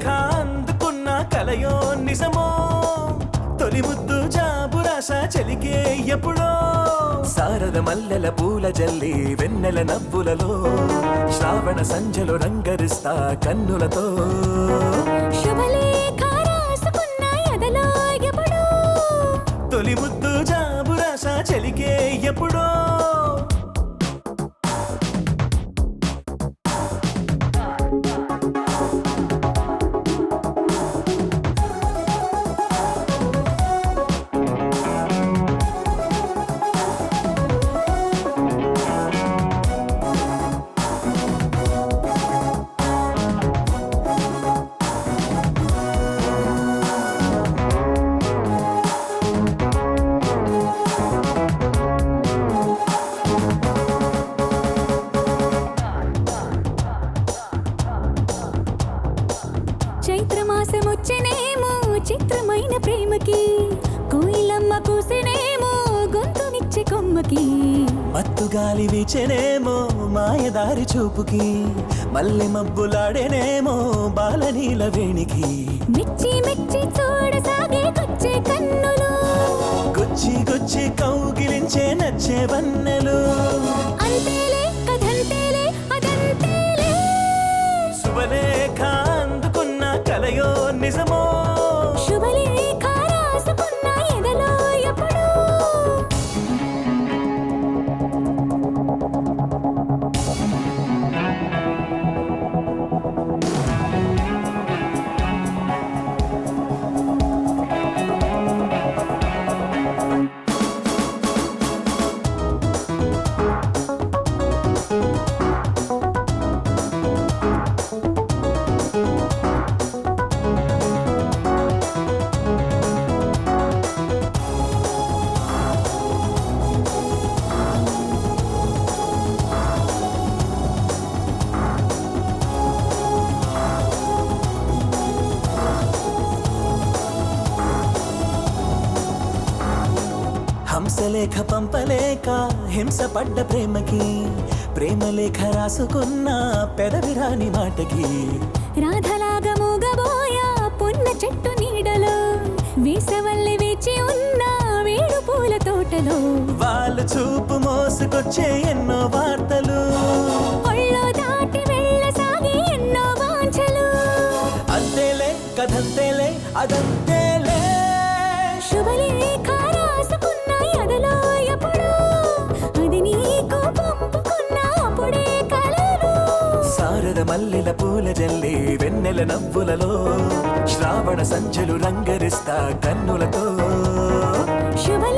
శుభలేఖ అందుకున్న కలయో నిజమో తొలి ముద్దు జాబురాశ చెలికే ఎప్పుడో శారద మల్లెల పూల జల్లి వెన్నెల నవ్వులలో శ్రావణ సంజలు రంగరిస్తా కన్నులతో శుభలేఖ రాసుకున్న ఎదలో ఎప్పుడో తొలి ముద్దు జాబురాశ చెలికే ఎప్పుడో చైత్రమాసమొచ్చెనేమో చిత్రమైన ప్రేమకి కోయిలమ్మ కూసినేమో గొంతునిచ్చే కొమ్మకి మత్తు గాలి వీచెనేమో మాయదారి చూపుకి మల్లె మబ్బులాడేనేమో బాలనీల వేణికి మెచ్చి మెచ్చి చూడసాగే కొచ్చే కన్నులు గుచ్చి గుచ్చి కౌగిలించే నచ్చే వన్నెలు అంతేలే కథంతేలే అదంతేలే శుభలేఖ అందుకున్న కలయో నిజమో శుభలేఖ రాసుకున్న ఎదలో ఎప్పుడో హంసలేఖ పంపలేక హింస పడ్డ ప్రేమకి ప్రేమలేఖ రాసుకున్న పెదవిరాని మాటకి రాధలాగా మూగబోయా పున్న చెట్టు నీడలో వేసవల్లి వేచి ఉన్న వేడు పూల తోటలో వాళ్ళు చూపు మోసుకొచ్చే ఎన్నో వార్తలు ఒళ్ళో దాటి వెళ్ళసాగి ఎన్నో వాంఛలు అంతేలే కథంతేలే అదంతేలే శుభలేఖ రాసుకున్న ఎదలో ఎప్పుడో అది నీకు పంపుకున్న అప్పుడే కలలు శారద మల్లెల పూల జల్లి వెన్నెల నవ్వులలో శ్రావణ సంచలు రంగరిస్తా కన్నులతో శుభలేఖ